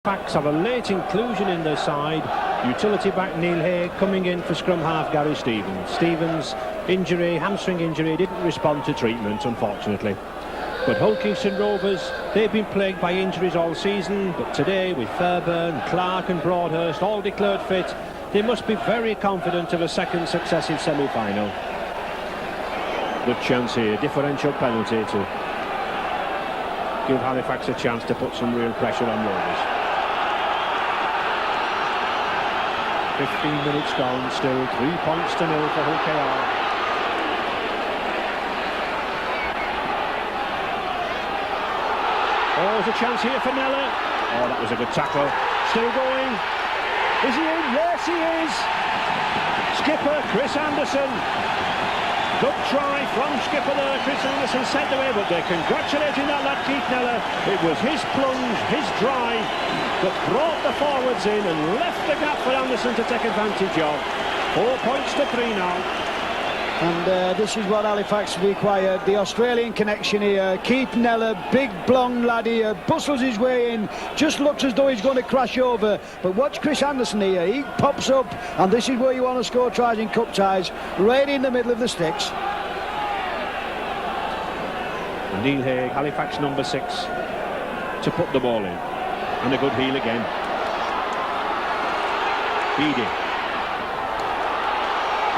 Halifax have a late inclusion in their side. Utility back Neil Hay coming in for scrum half Gary Stevens. Stevens' injury, hamstring injury, didn't respond to treatment, unfortunately. But Hulkingston Rovers, they've been plagued by injuries all season, but today with Fairbairn, Clark and Broadhurst all declared fit, they must be very confident of a second successive semi-final. Good chance here, differential penalty to give Halifax a chance to put some real pressure on Rovers. 15 minutes gone, still 3 points to 0 for HKR. Oh, there's a chance here for Nella. Oh, that was a good tackle. Still going. Is he in? Yes, he is. Skipper Chris Anderson. Good try from skipper there. Chris Anderson sent away, but they're congratulating that lad Keith Nella. It was his plunge, his drive that brought the forwards in and left the gap for Anderson to take advantage of. 4 points to 3 now. And this is what Halifax required, the Australian connection here. Keith Nella, big blonde lad here, bustles his way in, just looks as though he's going to crash over. But watch Chris Anderson here, he pops up, and this is where you want to score tries in cup ties, right in the middle of the sticks. Neil Hay, Halifax number 6, to put the ball in. And a good heel again. Beatty.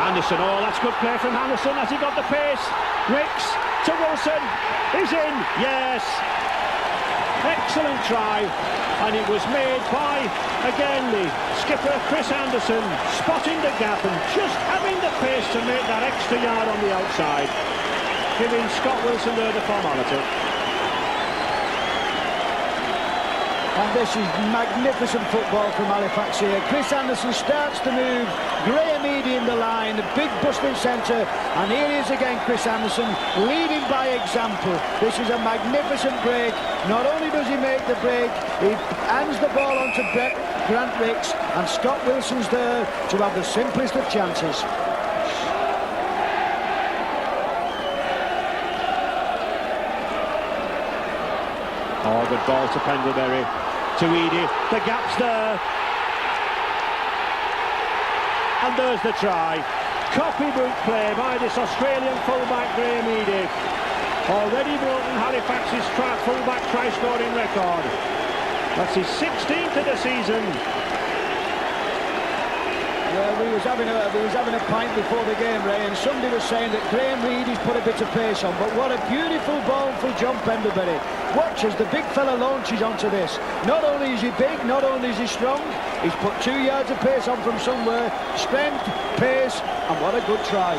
Anderson, oh, that's good play from Anderson. Has he got the pace? Ricks to Wilson. He's in. Yes. Excellent try. And it was made by, again, the skipper Chris Anderson, spotting the gap and just having the pace to make that extra yard on the outside, giving Scott Wilson there the formality. And this is magnificent football from Halifax here. Chris Anderson starts to move, Graham Eady in the line, a big bustling centre, and here he is again, Chris Anderson, leading by example. This is a magnificent break. Not only does he make the break, he hands the ball on to Grant Ricks, and Scott Wilson's there to have the simplest of chances. Oh, good ball to Pendlebury, to Eady, the gap's there. And there's the try. Copybook play by this Australian fullback Graham Eady. Already broken Halifax's fullback try-scoring record. That's his 16th of the season. Well, we was having a pint before the game, Ray, and somebody was saying that Graham Reedy's put a bit of pace on, but what a beautiful ball for John Pendlebury. Watch as the big fella launches onto this. Not only is he big, not only is he strong, he's put 2 yards of pace on from somewhere. Strength, pace, and what a good try.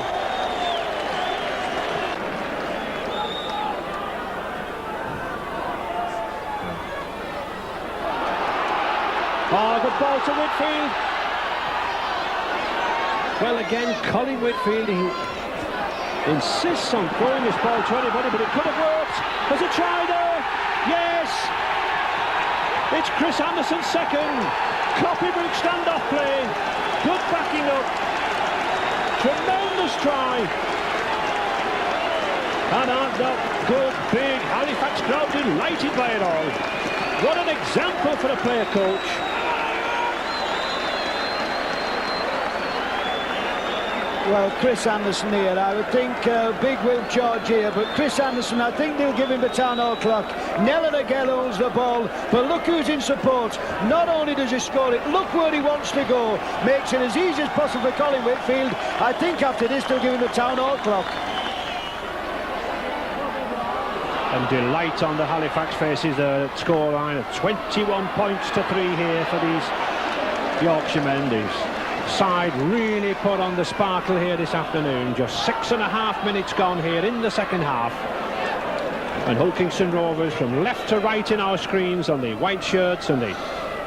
Oh, good ball to Whitfield. Well, again, Colin Whitfield, he insists on throwing this ball to anybody, but it could have worked. There's a try there. Yes. It's Chris Anderson's second. Copybook standoff play. Good backing up. Tremendous try. And aren't that good, big Halifax crowd delighted by it all. What an example for a player coach. Well, Chris Anderson here, I would think big Will George here, but Chris Anderson, I think they'll give him the town hall clock. Nella again holds the ball, but look who's in support. Not only does he score it, look where he wants to go. Makes it as easy as possible for Colin Whitfield. I think after this they'll give him the town hall clock. And delight on the Halifax faces, the scoreline of 21 points to 3 here for these Yorkshiremen. These side really put on the sparkle here this afternoon. Just 6.5 minutes gone here in the second half. And Hulkingston Rovers from left to right in our screens on the white shirts and the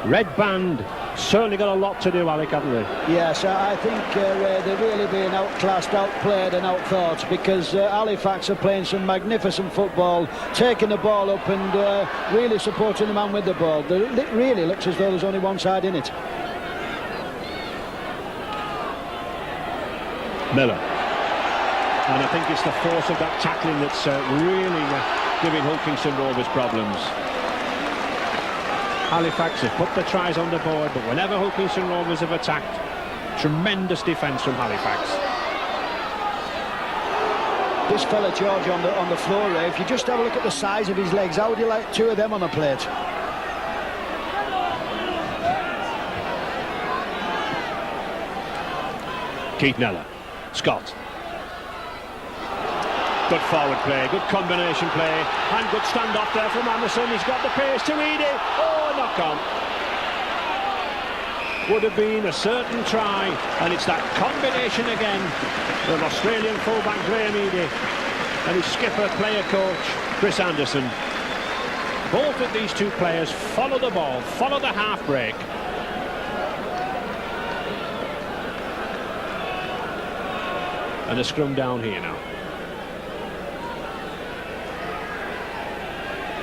red band certainly got a lot to do, Alec, haven't they? Yes, I think they're really being outclassed, outplayed and outthought, because Halifax are playing some magnificent football, taking the ball up and really supporting the man with the ball. It really looks as though there's only one side in it. Miller. And I think it's the force of that tackling that's really giving Hulkingston Rovers problems. Halifax have put the tries on the board, but whenever Hulkinson Rovers have attacked, tremendous defence from Halifax. This fella George on the floor, Ray, if you just have a look at the size of his legs, how would you like two of them on a plate? Keith Neller, Scott. Good forward play, good combination play, and good stand-off there from Anderson. He's got the pace to read it. Oh, knock on. Would have been a certain try, and it's that combination again of Australian fullback Graham Eady and his skipper, player coach Chris Anderson. Both of these two players follow the ball, follow the half break. And a scrum down here now.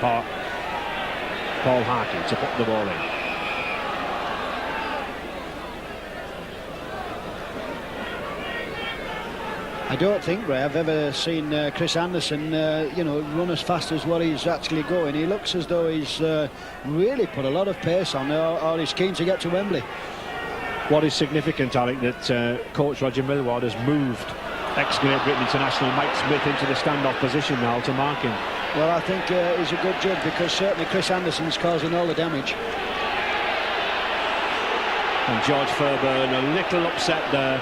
Paul Harkin to put the ball in. I don't think, Ray, I've ever seen Chris Anderson, run as fast as what he's actually going. He looks as though he's really put a lot of pace on, or he's keen to get to Wembley. What is significant, Alec, that coach Roger Millward has moved ex-Great Britain international Mike Smith into the standoff position now to mark him. Well, I think he's a good judge, because certainly Chris Anderson's causing all the damage. And George Fairbairn a little upset there.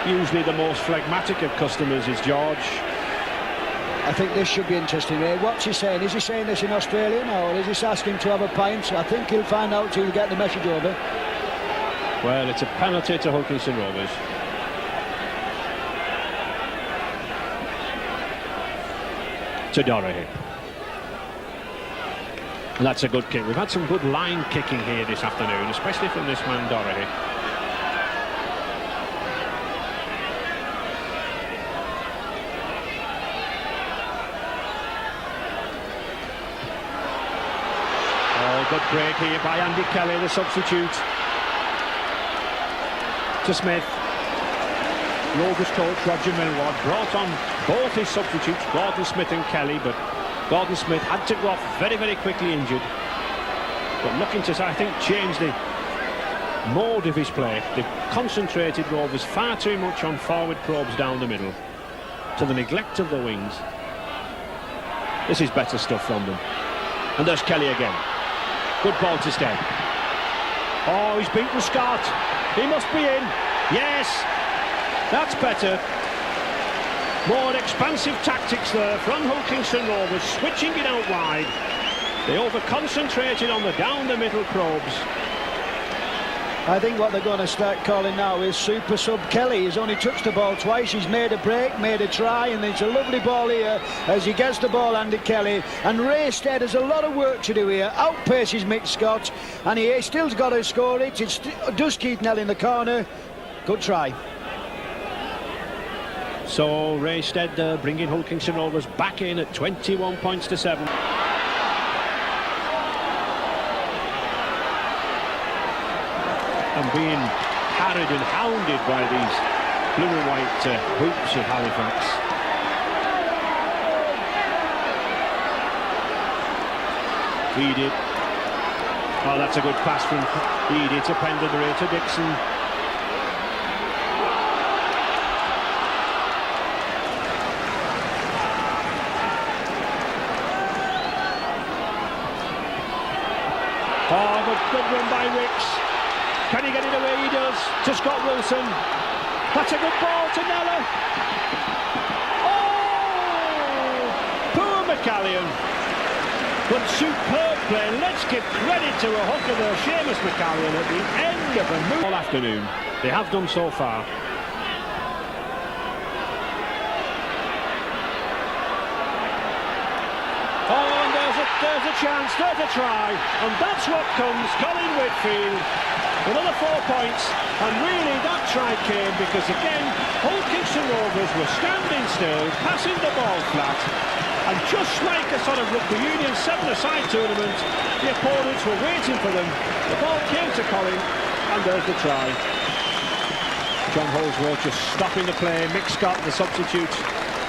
Usually the most phlegmatic of customers is George. I think this should be interesting, Ray. What's he saying? Is he saying this in Australian, or is he asking to have a pint? I think he'll find out till he get the message over. Well, it's a penalty to Hulkinson Rovers. To Doherty. And that's a good kick. We've had some good line kicking here this afternoon, especially from this man Doherty. Oh, good break here by Andy Kelly, the substitute. To Smith. Rovers coach Roger Millward brought on both his substitutes, Gordon Smith and Kelly, but Gordon Smith had to go off very, very quickly injured. But looking to, I think, change the mode of his play. They've concentrated Rovers far too much on forward probes down the middle, to the neglect of the wings. This is better stuff from them. And there's Kelly again. Good ball to Stead. Oh, he's beaten Scott. He must be in. Yes. That's better. More expansive tactics there from Hulkinson Rovers, switching it out wide. They over-concentrated on the down-the-middle probes. I think what they're going to start calling now is Super Sub Kelly. He's only touched the ball twice. He's made a break, made a try, and it's a lovely ball here as he gets the ball, Andy Kelly. And Ray Stead has a lot of work to do here. Outpaces Mick Scott, and he still's got to score it. It does Keith Nell in the corner. Good try. So Ray Stead bringing Hulkinson Rovers back in at 21 points to 7. And being harried and hounded by these blue and white hoops of Halifax. Eady. Oh, that's a good pass from Eady to Pendlebury to Dixon. Oh, good run by Wicks. Can he get it away? He does. To Scott Wilson. That's a good ball to Neller. Oh! Poor McCallion. But superb play. Let's give credit to a hooker there, Seamus McCallion, at the end of a move all afternoon. They have done so far. There's a chance, there's a try, and that's what comes. Colin Whitfield, another 4 points, and really that try came because again Hulkinson Rovers were standing still, passing the ball flat, and just like a sort of rugby union 7-a-side tournament, the opponents were waiting for them. The ball came to Colin, and there's the try. John Holsworth just stopping the play. Mick Scott, the substitute,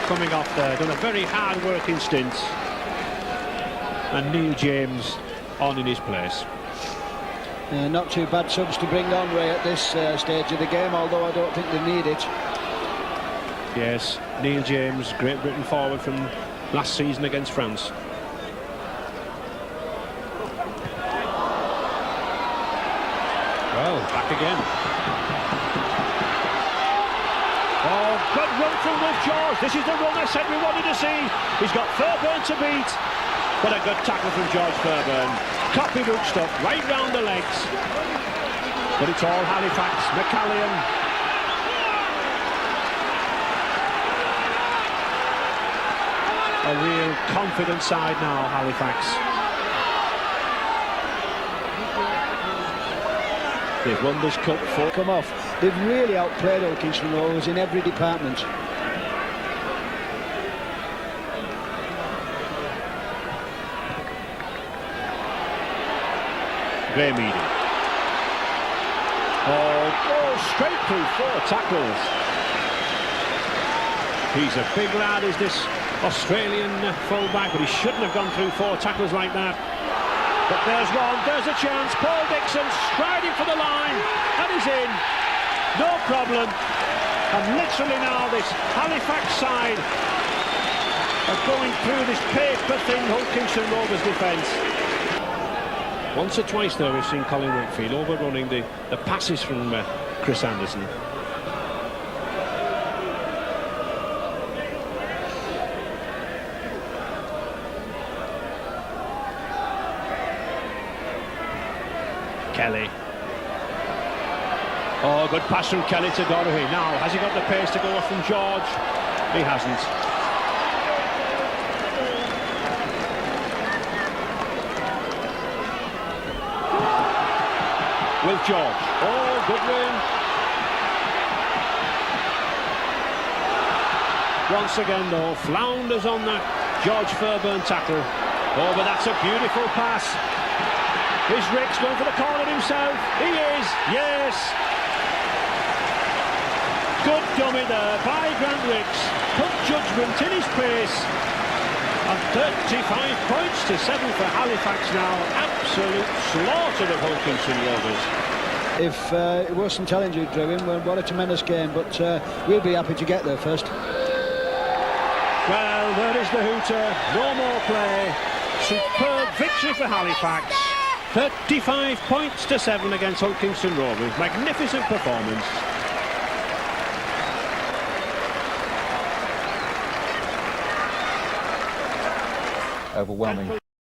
coming off there, done a very hard working stint. And Neil James on in his place. Not too bad subs to bring on, Ray, at this stage of the game, although I don't think they need it. Yes, Neil James, Great Britain forward from last season against France. Well, back again. Oh, good run from Wilf George. This is the run I said we wanted to see. He's got Fairbairn to beat. But a good tackle from George Fairbairn. Copybook stuff right round the legs. But it's all Halifax. McCallion. A real confident side now, Halifax. They've won this cup for... Come off. They've really outplayed Kingston Rovers in every department. Graham Eady. Oh, straight through 4 tackles. He's a big lad, is this Australian fullback, but he shouldn't have gone through 4 tackles like that. But there's one, there's a chance. Paul Dixon striding for the line, and he's in. No problem. And literally now this Halifax side are going through this paper-thin Hull Kingston Rovers defence. Once or twice though we've seen Colin Whitfield overrunning the passes from Chris Anderson. Kelly. Oh, good pass from Kelly to Dorothy. Now, has he got the pace to go off from George? He hasn't. Wilf George. Oh, good win. Once again, though, flounders on that George Fairbairn tackle. Oh, but that's a beautiful pass. Is Ricks going for the corner himself? He is, yes. Good dummy there by Grant Ricks. Put judgment in his pace. And 35 points to 7 for Halifax now. Absolute slaughter of Hull Kingston Rovers. If it wasn't challenging driven, well, what a tremendous game, but we'll be happy to get there first. Well, there is the hooter. No more play. Superb victory for Halifax. 35 points to 7 against Hull Kingston Rovers. Magnificent performance. Overwhelming